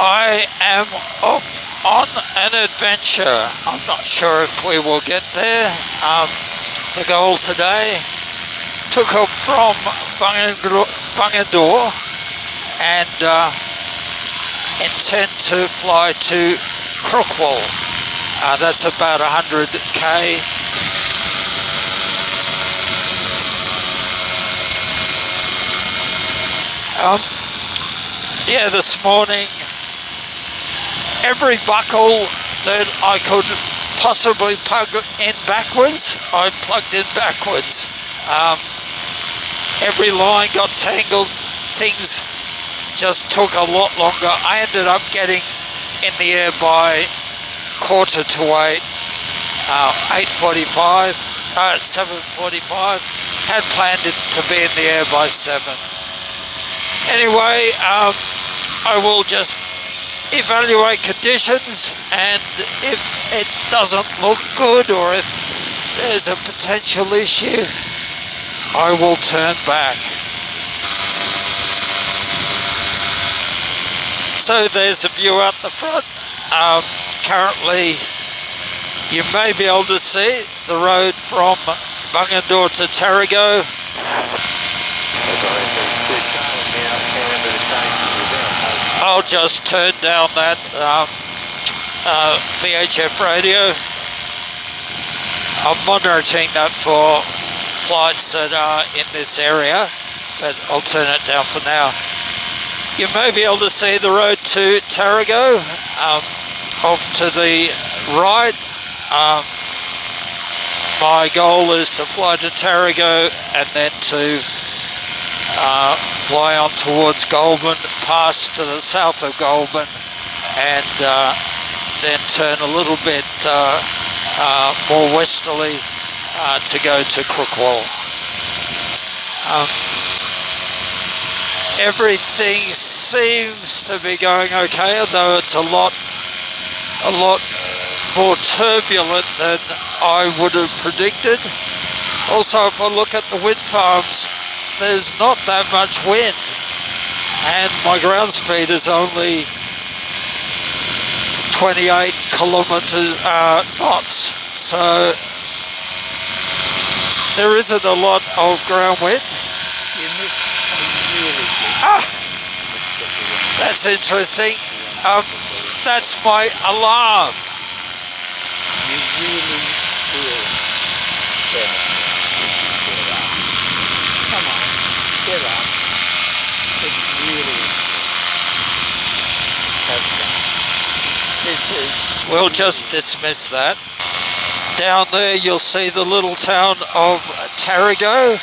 I am off on an adventure. I'm not sure if we will get there. The goal today, took off from Bungendore and intend to fly to Crookwell. That's about 100k. Yeah, this morning, every buckle that I could possibly plug in backwards, I plugged in backwards. Every line got tangled, things just took a lot longer. I ended up getting in the air by 7:45, 7:45. Had planned it to be in the air by 7. Anyway, I will just evaluate conditions, and if it doesn't look good or if there's a potential issue, I will turn back. So there's a view out the front. Currently, you may be able to see the road from Bungendore to Tarago. I'll just turn down that VHF radio. I'm monitoring that for flights that are in this area, but I'll turn it down for now. You may be able to see the road to Tarago, off to the right. My goal is to fly to Tarago and then to fly on towards Goulburn, pass to the south of Goulburn, and then turn a little bit more westerly to go to Crookwell. Everything seems to be going okay, although it's a lot more turbulent than I would have predicted. Also, if I look at the wind farms, there's not that much wind, and my ground speed is only 28 knots, so there isn't a lot of ground wind. That's interesting. That's my alarm. You really feel better. Come on, get up. It's really this is. We'll just dismiss that. Down there you'll see the little town of Tarago,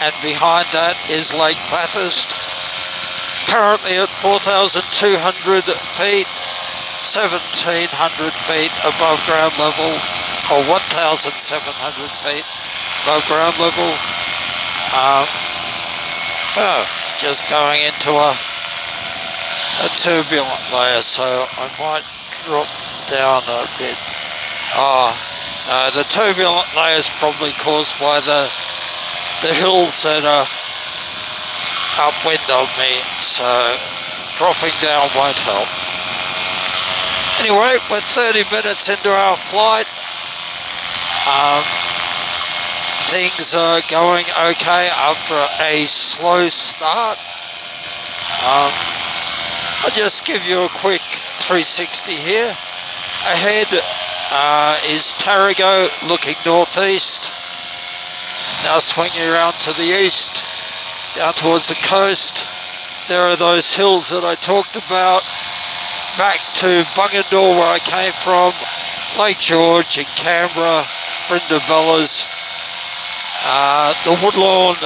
and behind that is Lake Bathurst. Currently at 4,200 feet, 1,700 feet above ground level, or 1,700 feet above ground level. Just going into a turbulent layer, so I might drop down a bit. The turbulent layer is probably caused by the hills that are upwind of me, so dropping down won't help. Anyway, we're 30 minutes into our flight. Things are going okay after a slow start. I'll just give you a quick 360 here. Ahead is Tarago looking northeast. Now swinging around to the east, down towards the coast. There are those hills that I talked about. Back to Bungendore where I came from, Lake George and Canberra, Brindabellas, the Woodlawn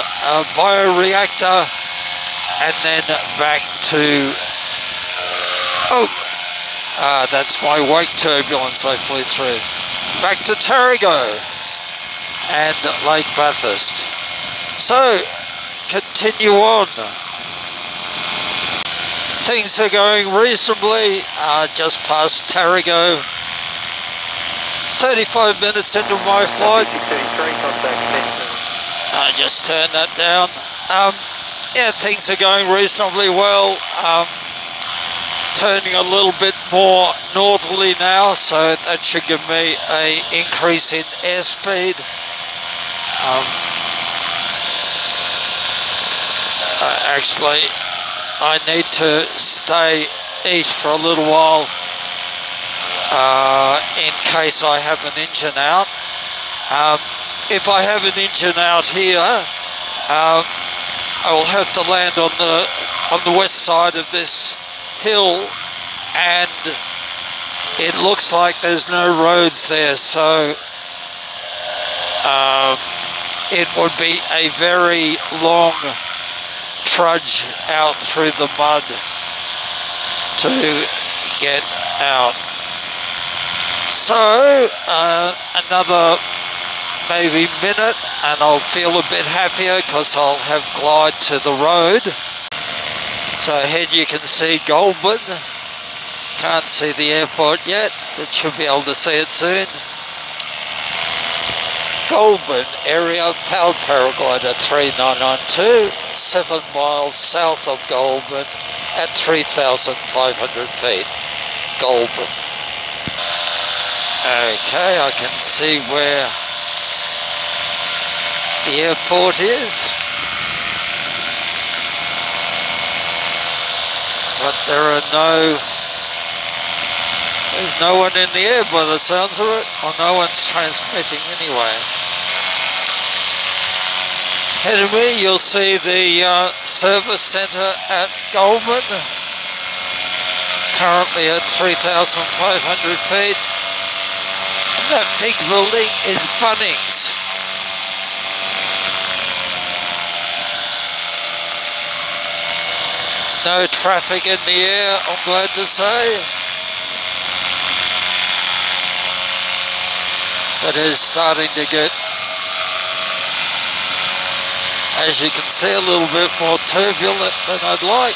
bioreactor, and then back to, that's my wake turbulence I flew through. Back to Tarago and Lake Bathurst. So, continue on. Things are going reasonably, just past Tarago. 35 minutes into my flight. I just turned that down. Yeah, things are going reasonably well. turning a little bit more northerly now, so that should give me a increase in airspeed. Actually, I need to stay east for a little while in case I have an engine out. If I have an engine out here, I will have to land on the west side of this hill, and it looks like there's no roads there, so it would be a very long trudge out through the mud to get out. So another maybe minute and I'll feel a bit happier because I'll have glide to the road. So ahead you can see Goulburn. Can't see the airport yet, but should be able to see it soon. Goulburn area powered paraglider 3992, 7 miles south of Goulburn at 3,500 feet. Goulburn. Okay, I can see where the airport is, but there's no one in the air by the sounds of it, or no one's transmitting anyway. Ahead of me you'll see the service centre at Goulburn, currently at 3,500 feet. And that big building is Bunnings. No traffic in the air, I'm glad to say. But it is starting to get, as you can see, a little bit more turbulent than I'd like.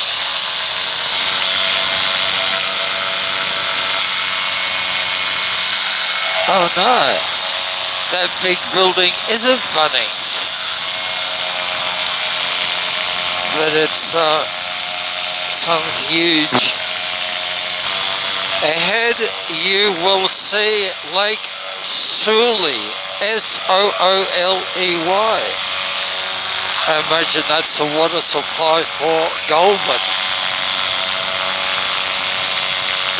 Oh no, that big building isn't Bunnings, but it's some huge. Ahead you will see Lake Sooley, S-O-O-L-E-Y. I imagine that's the water supply for Goulburn.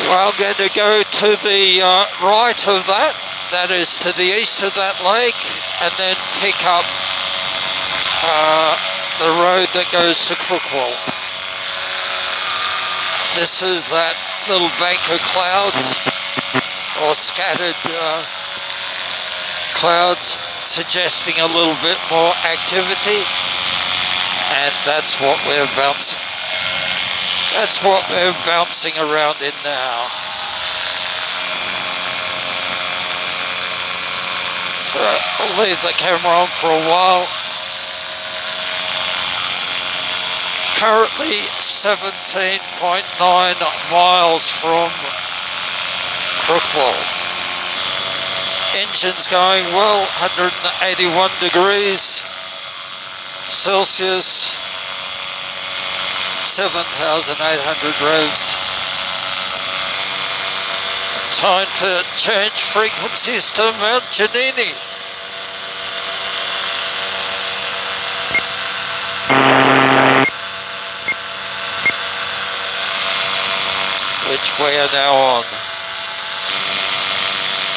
Well, I'm going to go to the right of that, that is to the east of that lake, and then pick up the road that goes to Crookwell. This is that little bank of clouds, or scattered clouds, suggesting a little bit more activity, and that's what we're bouncing. That's what we're bouncing around in now. So I'll leave the camera on for a while. Currently 17.9 miles from Crookwell. Engine's going well, 181 degrees Celsius. 7,800 revs. Time to change frequencies to Mount Giannini. Which we are now on.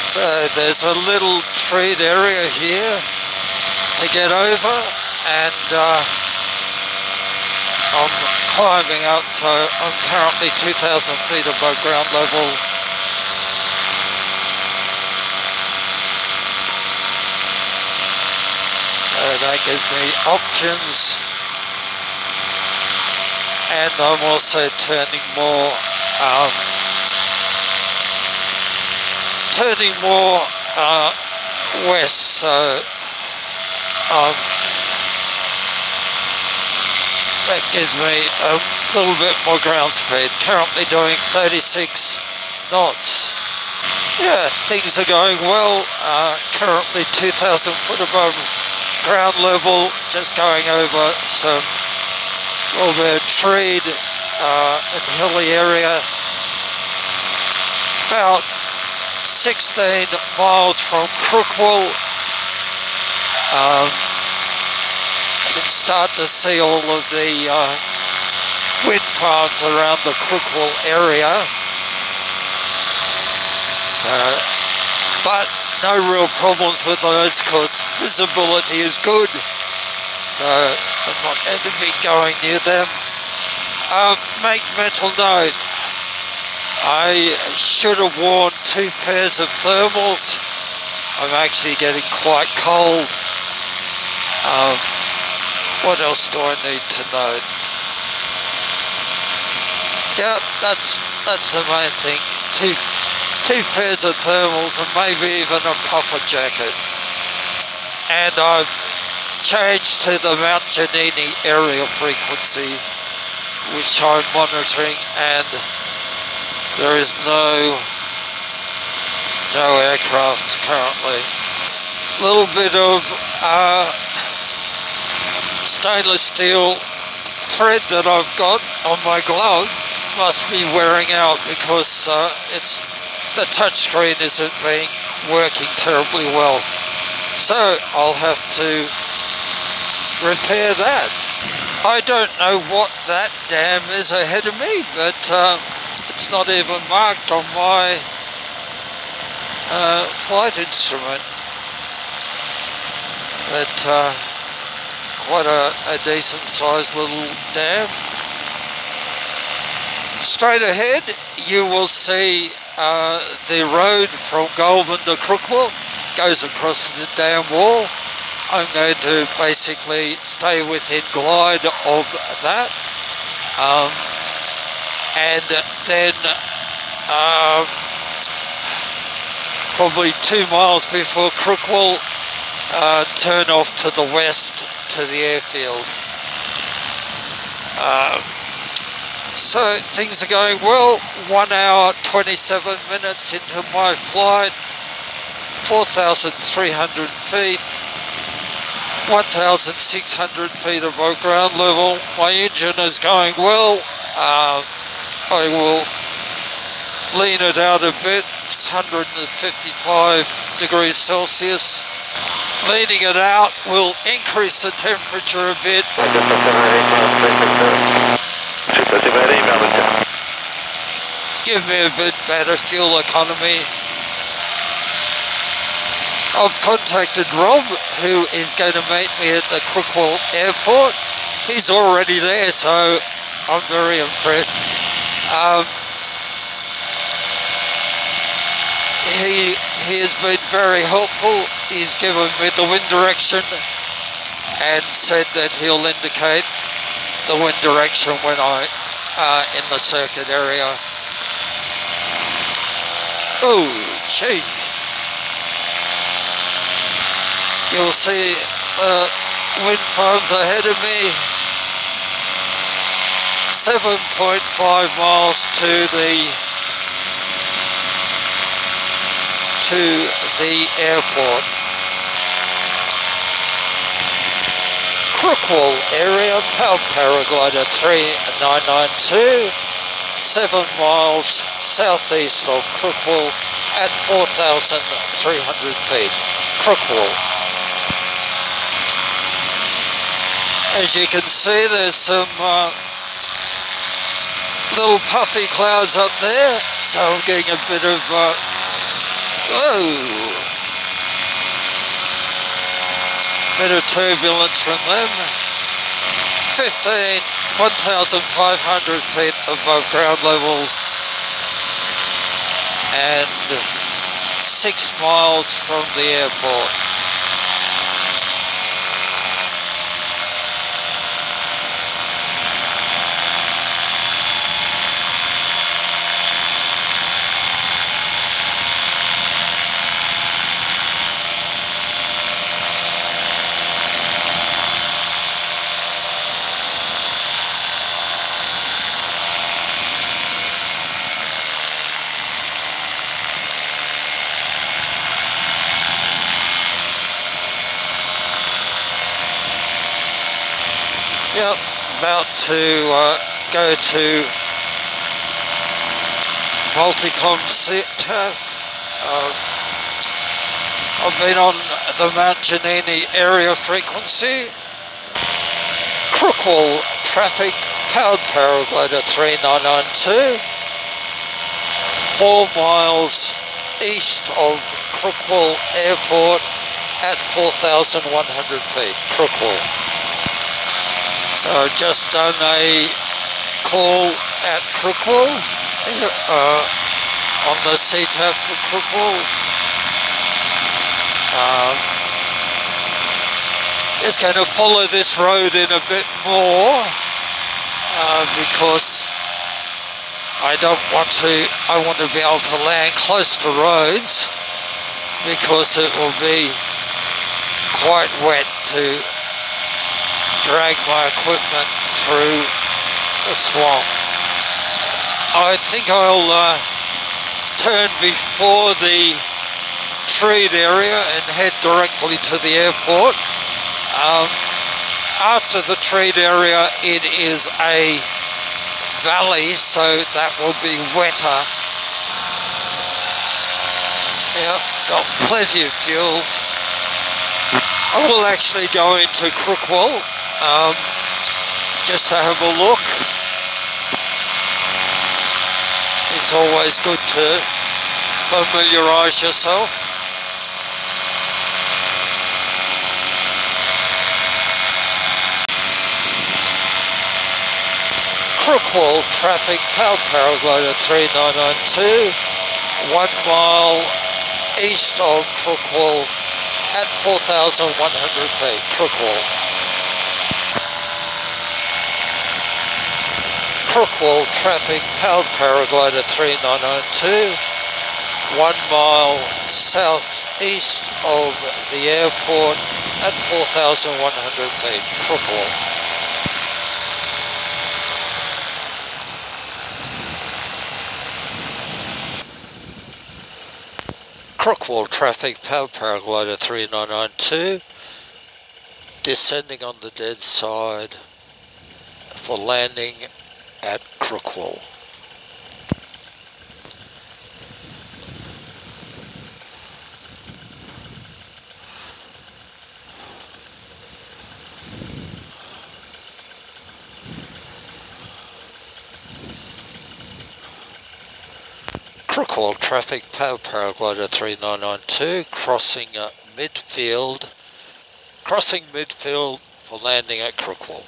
So there's a little treed area here to get over, and I'm climbing up, so I'm currently 2,000 feet above ground level. So that gives me options, and I'm also turning more west, so that gives me a little bit more ground speed. Currently doing 36 knots. Yeah, things are going well. Currently 2,000 foot above ground level, just going over some little bit of treed and hilly area. About 16 miles from Crookwell. You can start to see all of the wind farms around the Crookwell area. But no real problems with those because visibility is good. So I'm not going to be going near them. Make mental note, I should have worn 2 pairs of thermals. I'm actually getting quite cold. What else do I need to note? Yeah, that's the main thing. Two pairs of thermals and maybe even a puffer jacket. And I've changed to the Mount Giannini area frequency, which I'm monitoring, and there is no aircraft currently. A little bit of stainless steel thread that I've got on my glove must be wearing out because the touchscreen isn't working terribly well. So I'll have to repair that. I don't know what that dam is ahead of me, but it's not even marked on my flight instrument. But quite a decent sized little dam. Straight ahead you will see the road from Goulburn to Crookwell goes across the dam wall. I'm going to basically stay within glide of that, and then probably 2 miles before Crookwell, turn off to the west to the airfield. So things are going well. 1 hour 27 minutes into my flight, 4,300 feet. 1,600 feet above ground level. My engine is going well. I will lean it out a bit. It's 155 degrees Celsius. Leaning it out will increase the temperature a bit. Give me a bit better fuel economy. I've contacted Rob, who is going to meet me at the Crookwell airport. He's already there, so I'm very impressed. He has been very helpful. He's given me the wind direction and said that he'll indicate the wind direction when I'm in the circuit area. Oh, gee. You'll see wind farms ahead of me. 7.5 miles to the airport. Crookwell area, paraglider 3992, 7 miles southeast of Crookwell at 4,300 feet. Crookwell. As you can see, there's some little puffy clouds up there, so I'm getting a bit of bit of turbulence from them. 1,500 feet above ground level and 6 miles from the airport. Yep, about to go to multicom CTAF. I've been on the Mount Giannini area frequency. Crookwell traffic, powered paraglider 3992, 4 miles east of Crookwell Airport at 4,100 feet, Crookwell. So just done a call at Crookwell on the CTAF for Crookwell. Just going to follow this road in a bit more because I want to be able to land close to roads because it will be quite wet to drag my equipment through the swamp. I think I'll turn before the treed area and head directly to the airport. After the treed area, it is a valley, so that will be wetter. Yep, got plenty of fuel. I will actually go into Crookwell just to have a look. It's always good to familiarise yourself. Crookwell traffic, powered paraglider 3992, 1 mile east of Crookwell at 4,100 feet, Crookwell. Crookwell traffic, powered paraglider 3992, 1 mile southeast of the airport at 4,100 feet, Crookwell. Crookwell traffic, powered paraglider 3992, descending on the dead side for landing at Crookwell. Crookwell traffic, powered paraglider 3992, crossing midfield for landing at Crookwell.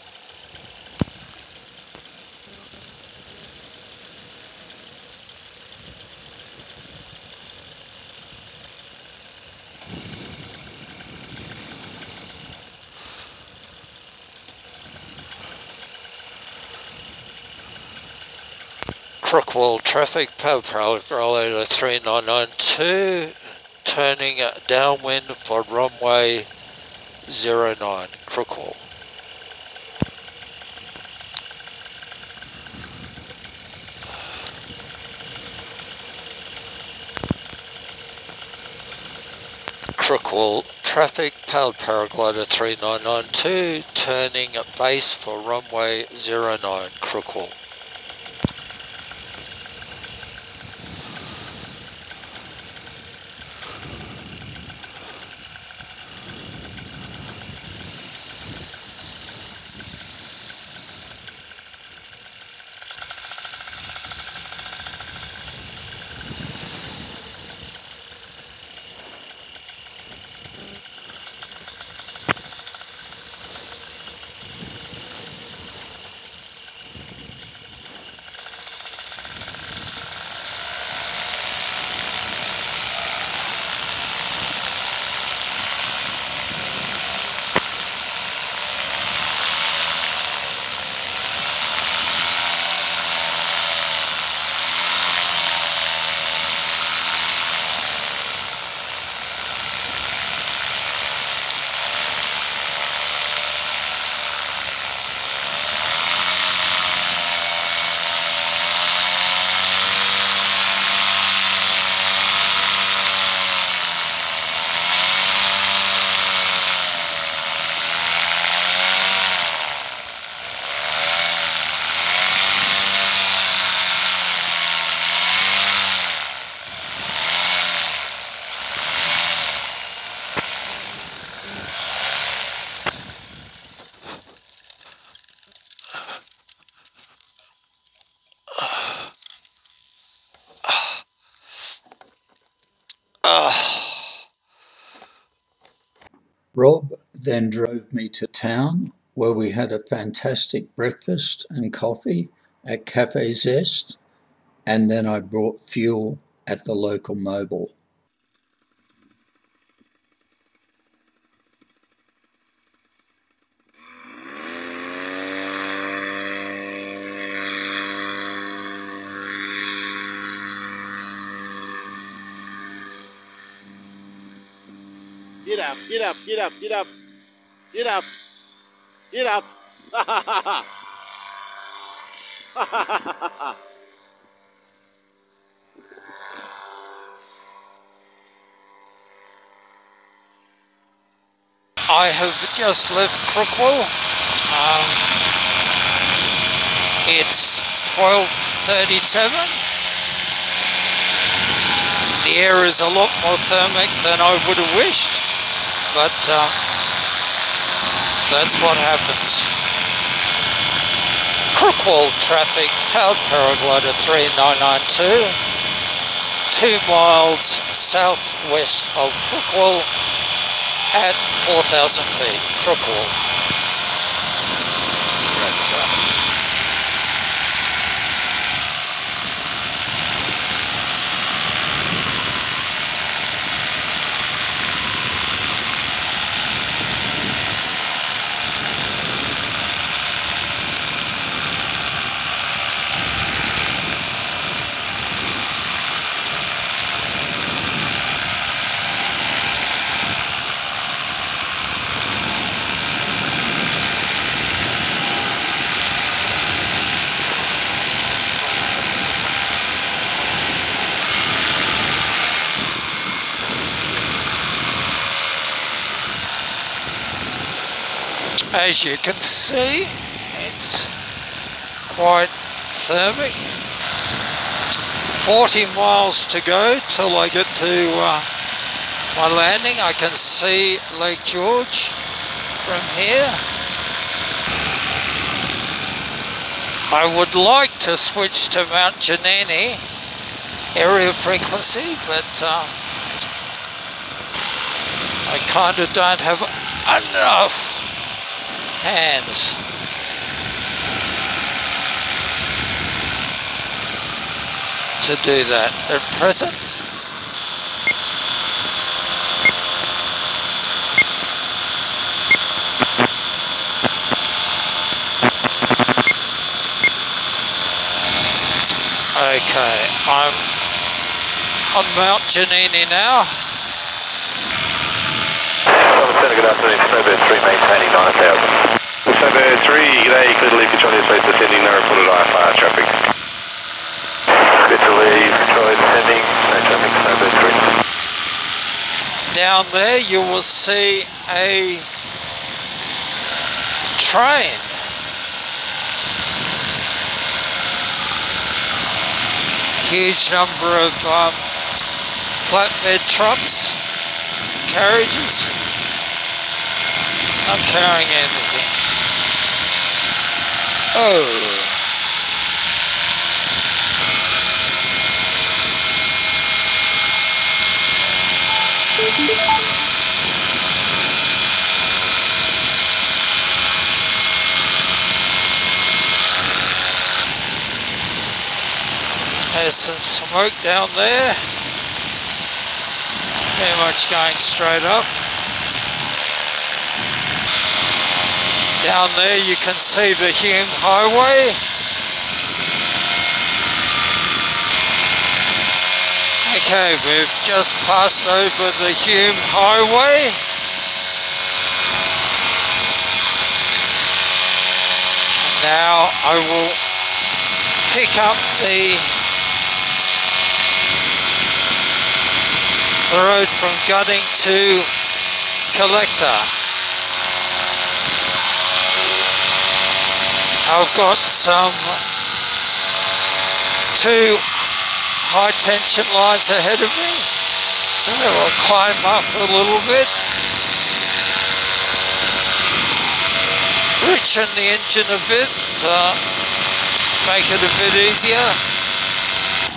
Crookwell traffic, powered paraglider 3992, turning downwind for runway 09, Crookwell. Crookwell traffic, powered paraglider 3992, turning base for runway 09, Crookwell. Rob then drove me to town, where we had a fantastic breakfast and coffee at Cafe Zestt, and then I bought fuel at the local Mobil. Get up, get up, get up, get up, get up, get up. I have just left Crookwell. It's 12:37. The air is a lot more thermic than I would have wished, but that's what happens. Crookwell traffic, powered paraglider 3992, 2 miles southwest of Crookwell at 4,000 feet, Crookwell. As you can see, it's quite thermic. 40 miles to go till I get to my landing. I can see Lake George from here. I would like to switch to Mount Giannini area frequency, but I kind of don't have enough hands. To do that at present. Okay, I'm on Mount Giannini now. Good afternoon, Snowbird 3 maintaining 9,000. Snowbird 3, g'day, clear to leave control your space descending, no reported IFR traffic. Clear to leave control descending, no traffic, Snowbird 3. Down there you will see a train. Huge number of flatbed trucks, carriages. Not carrying anything. Oh. There's some smoke down there. Very much going straight up. Down there you can see the Hume Highway. Okay, we've just passed over the Hume Highway. Now I will pick up the road from Gutting to Collector. I've got some 2 high tension lines ahead of me, so I'll climb up a little bit, richen the engine a bit, make it a bit easier.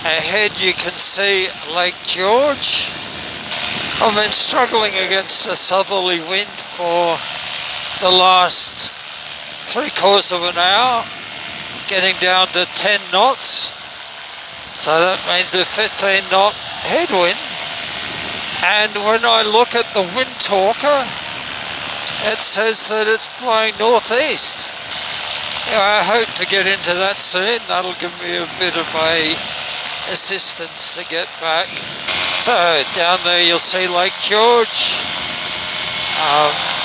Ahead you can see Lake George. I've been struggling against a southerly wind for the last 3/4 of an hour, getting down to 10 knots. So that means a 15 knot headwind. And when I look at the wind talker, it says that it's blowing northeast. I hope to get into that soon. That'll give me a bit of assistance to get back. So down there you'll see Lake George.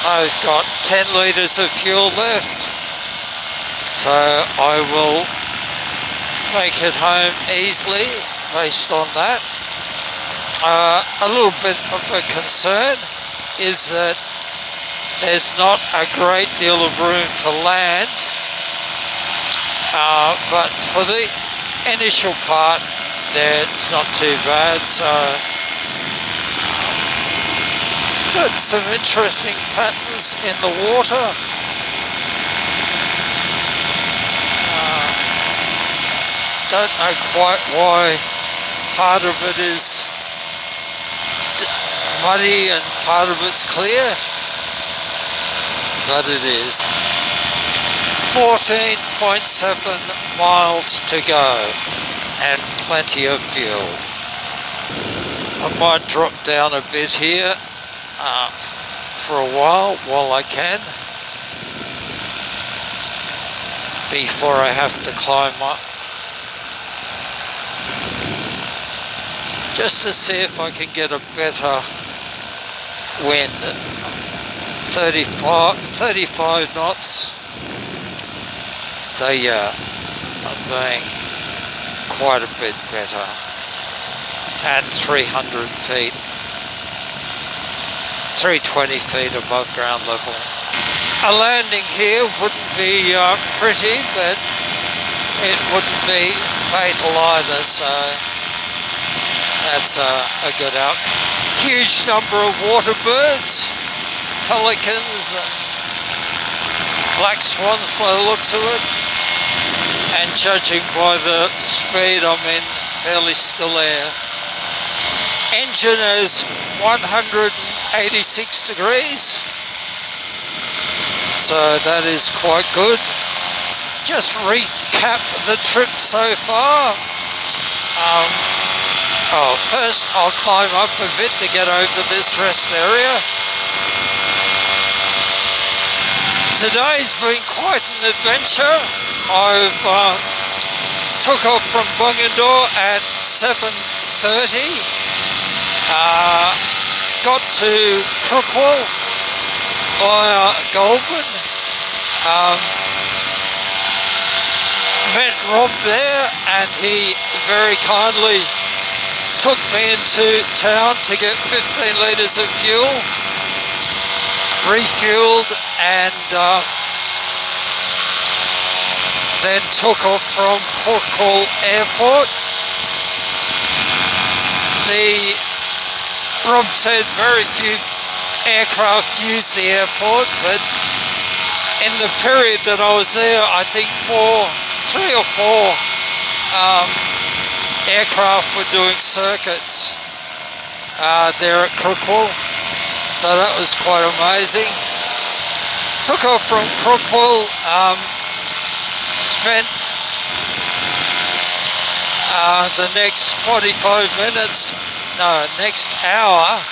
I've got 10 litres of fuel left, so I will make it home easily based on that. A little bit of a concern is that there's not a great deal of room to land, but for the initial part there it's not too bad. So got some interesting patterns in the water. Don't know quite why part of it is muddy and part of it's clear, but it is. 14.7 miles to go and plenty of fuel. I might drop down a bit here for a while I can, before I have to climb up, just to see if I can get a better wind. 35 knots. So yeah, I'm doing quite a bit better at 300 feet, 320 feet above ground level. A landing here wouldn't be pretty, but it wouldn't be fatal either, so that's a good outcome. Huge number of water birds, pelicans and black swans by the looks of it, and judging by the speed I'm in, fairly still air. Engine is 186 degrees, so that is quite good. Just recap the trip so far. First I'll climb up a bit to get over this rest area. Today's been quite an adventure. I've took off from Bungendore at 7:30, got to Crookwell via Goulburn, met Rob there, and he very kindly took me into town to get 15 litres of fuel, refueled, and then took off from Crookwell Airport. Rob said very few aircraft use the airport, but in the period that I was there, I think 3 or 4 aircraft were doing circuits there at Crookwell, so that was quite amazing. Took off from Crookwell, spent the next 45 minutes, no, next hour,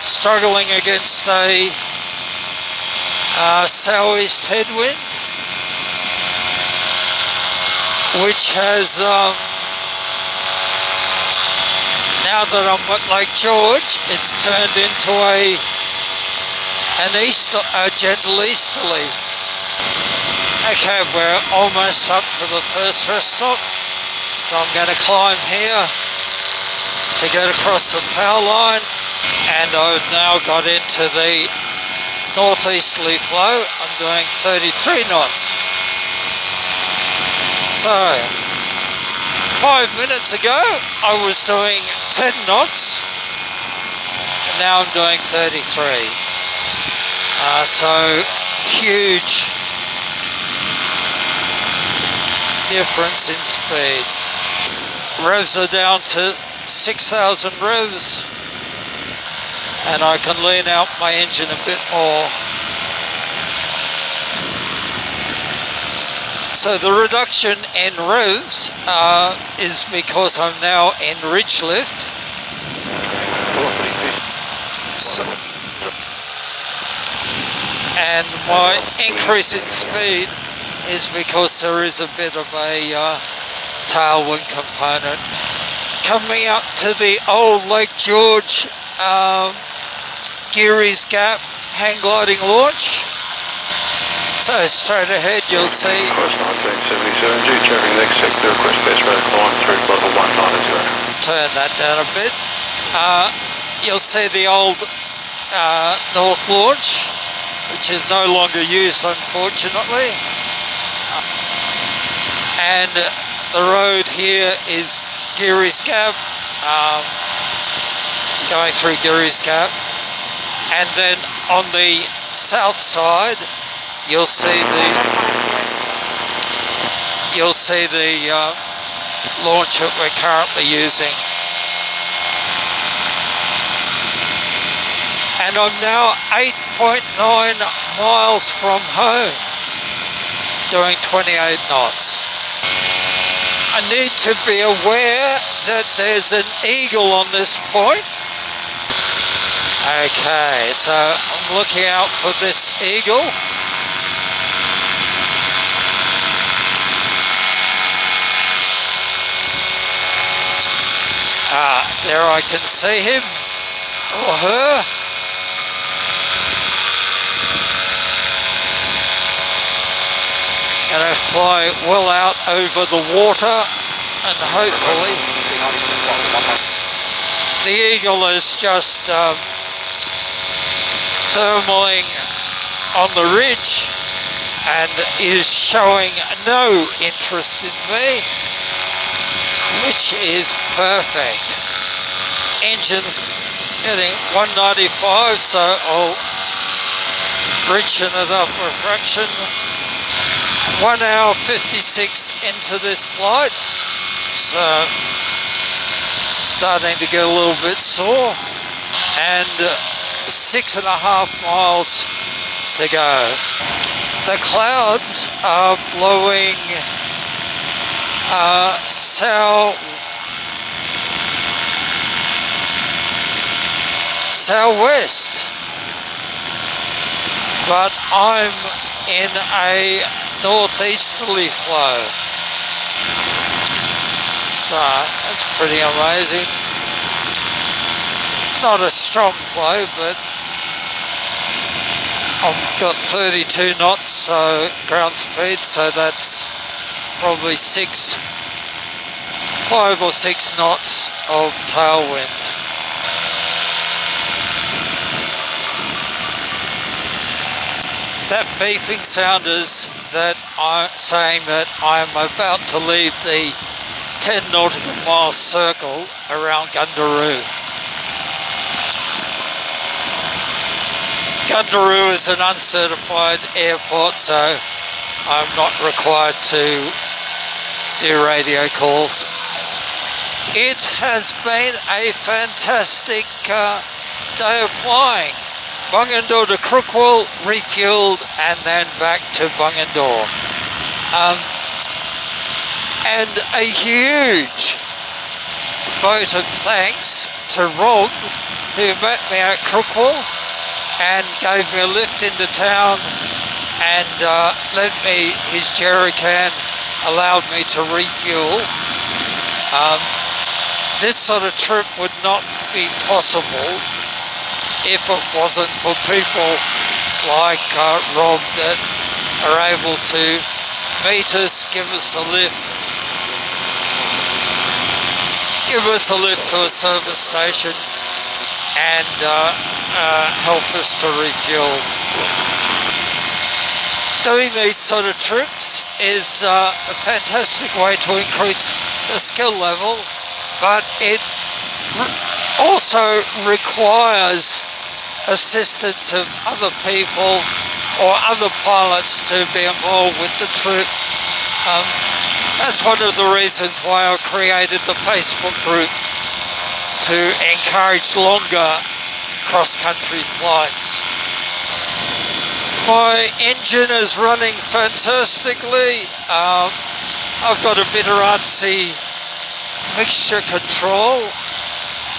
struggling against a southeast headwind, which has, now that I'm at Lake George, it's turned into a gentle easterly. Okay, we're almost up to the first rest stop, so I'm going to climb here to get across the power line, and I've now got into the northeasterly flow. I'm doing 33 knots. So 5 minutes ago I was doing 10 knots, and now I'm doing 33. So huge difference in speed. Revs are down to 6,000 revs. and I can lean out my engine a bit more. So the reduction in revs is because I'm now in ridge lift. And my increase in speed is because there is a bit of a tailwind component. Coming up to the old Lake George Gearys Gap hang gliding launch. So straight ahead you'll see. Request 1977, due travelling next sector, request best road climb through level 190. Turn that down a bit. You'll see the old North Launch, which is no longer used unfortunately. And the road here is Gearys Gap, going through Gearys Gap. And then on the south side you'll see the launch that we're currently using. And I'm now 8.9 miles from home, doing 28 knots. I need to be aware that there's an eagle on this point. Okay, so I'm looking out for this eagle. There I can see him, or her. And I fly well out over the water, and hopefully the eagle is just thermaling on the ridge and is showing no interest in me, which is perfect. Engine's getting 195, so I'll richen it up a fraction. 1 hour 56 into this flight, so starting to get a little bit sore, and 6.5 miles to go. The clouds are blowing southwest, but I'm in a northeasterly flow, so that's pretty amazing. Not a strong flow, but I've got 32 knots, so ground speed, so that's probably 5 or 6 knots of tailwind. That beeping sound is that I'm saying that I'm about to leave the 10 nautical mile circle around Bungendore. Bungendore is an uncertified airport, so I'm not required to do radio calls. It has been a fantastic day of flying. Bungendore to Crookwell, refueled, and then back to Bungendore. And a huge vote of thanks to Rob, who met me at Crookwell and gave me a lift into town and lent me his jerry can, allowed me to refuel. This sort of trip would not be possible if it wasn't for people like Rob that are able to meet us, give us a lift to a service station, and help us to refuel. Doing these sort of trips is a fantastic way to increase the skill level, but it also requires assistance of other people or other pilots to be involved with the trip. That's one of the reasons why I created the Facebook group, to encourage longer cross-country flights. My engine is running fantastically. I've got a Vittorazi mixture control,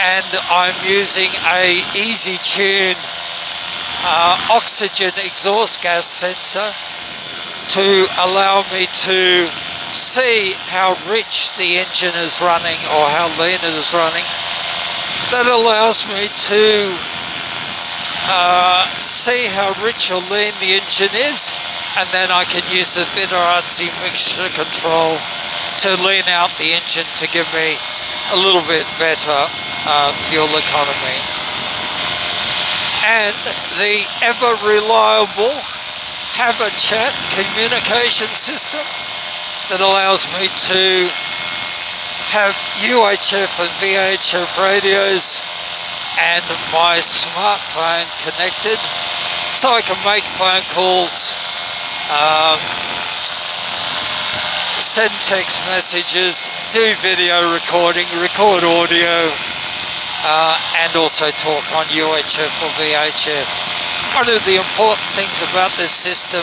and I'm using a Easitune oxygen exhaust gas sensor to allow me to see how rich the engine is running or how lean it is running. That allows me to see how rich or lean the engine is, and then I can use the Vittorazi mixture control to lean out the engine to give me a little bit better fuel economy. And the ever reliable Have a Chat communication system that allows me to have UHF and VHF radios and my smartphone connected, so I can make phone calls, send text messages, do video recording, record audio, and also talk on UHF or VHF. One of the important things about this system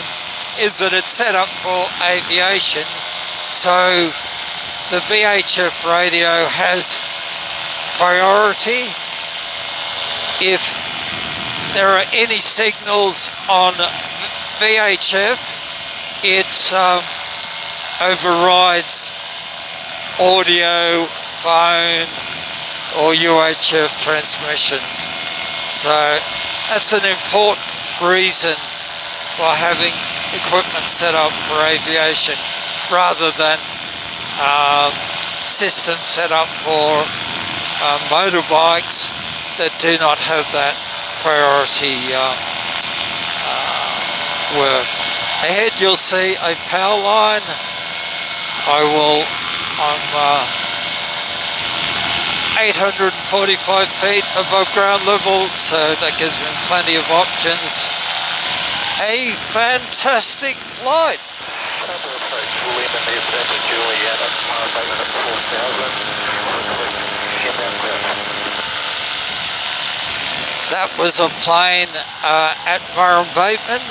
is that it's set up for aviation, so the VHF radio has priority. If there are any signals on VHF, it overrides audio, phone, or UHF transmissions. So that's an important reason for having equipment set up for aviation rather than systems set up for motorbikes that do not have that priority work. Ahead you'll see a power line. I'm 845 feet above ground level, so that gives me plenty of options. A fantastic flight. That was a plane at Murrum Bateman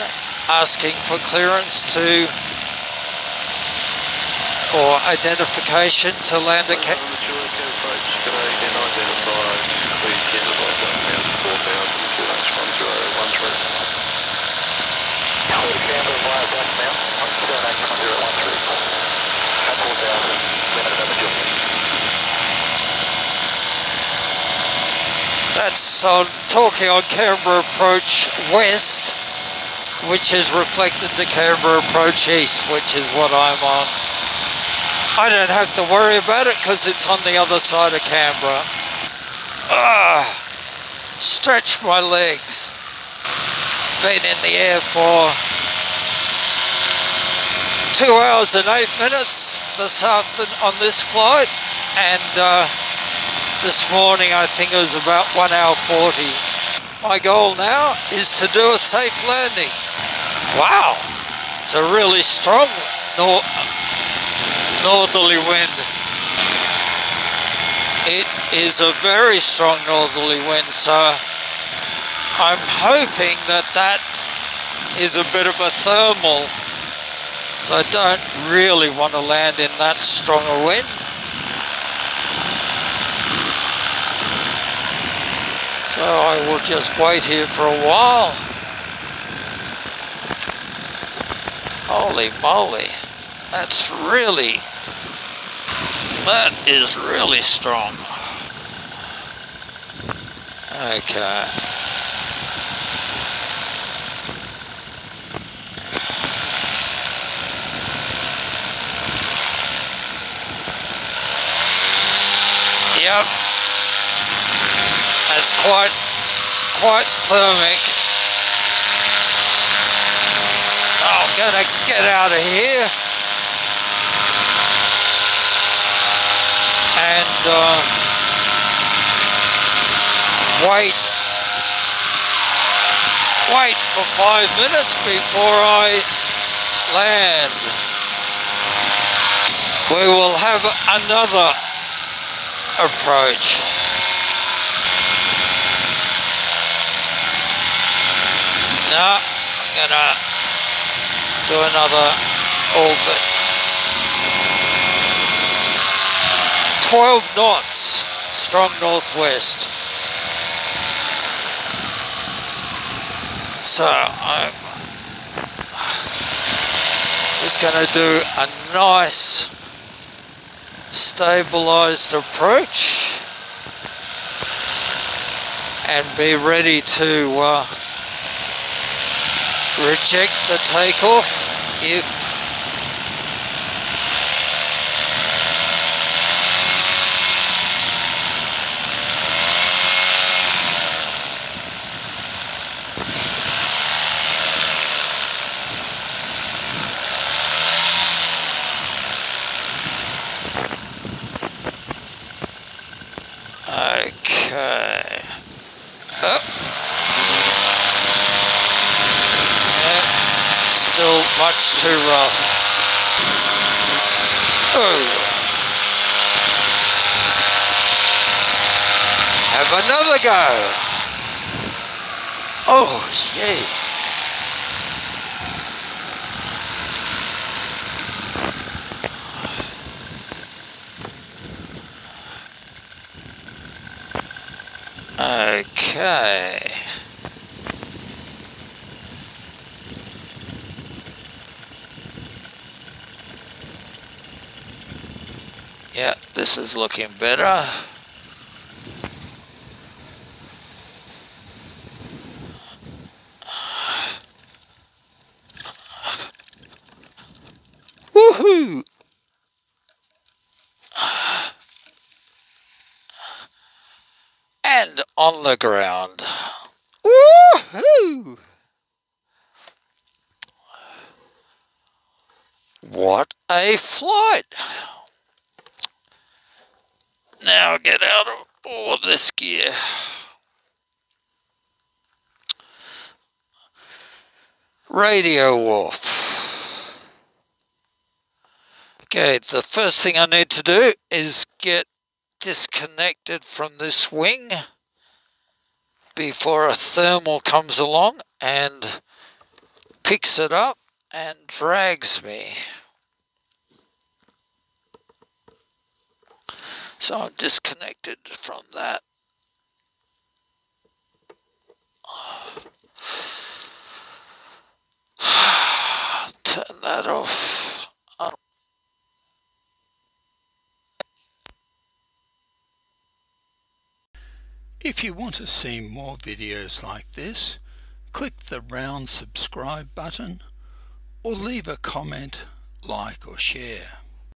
asking for clearance to, or identification to land a That's on talking on Canberra approach west, which is reflected to Canberra approach east, which is what I'm on. I don't have to worry about it because it's on the other side of Canberra. Stretch my legs. Been in the air for 2 hours and 8 minutes this afternoon on this flight, and this morning I think it was about 1 hour 40. My goal now is to do a safe landing. Wow, it's a really strong northerly wind. It is a very strong northerly wind, so I'm hoping that that is a bit of a thermal, so I don't really want to land in that strong a wind. So I will just wait here for a while. Holy moly, that is really strong. Okay. Yep. That's quite thermic. I'm gonna get out of here and wait for 5 minutes before I land. We will have another approach. Now I'm gonna do another orbit. 12 knots, strong northwest. So I'm just going to do a nice stabilized approach and be ready to reject the takeoff if okay. Oh. Yeah, still much too rough. Oh. Have another go. Oh, gee. Okay. Yeah, this is looking better. Woohoo! And on the ground. Woohoo! What a flight! Now get out of all of this gear. Radio off. Okay, the first thing I need to do is get disconnected from this wing before a thermal comes along and picks it up and drags me. So I'm disconnected from that. Turn that off. If you want to see more videos like this, click the round subscribe button or leave a comment, like or share.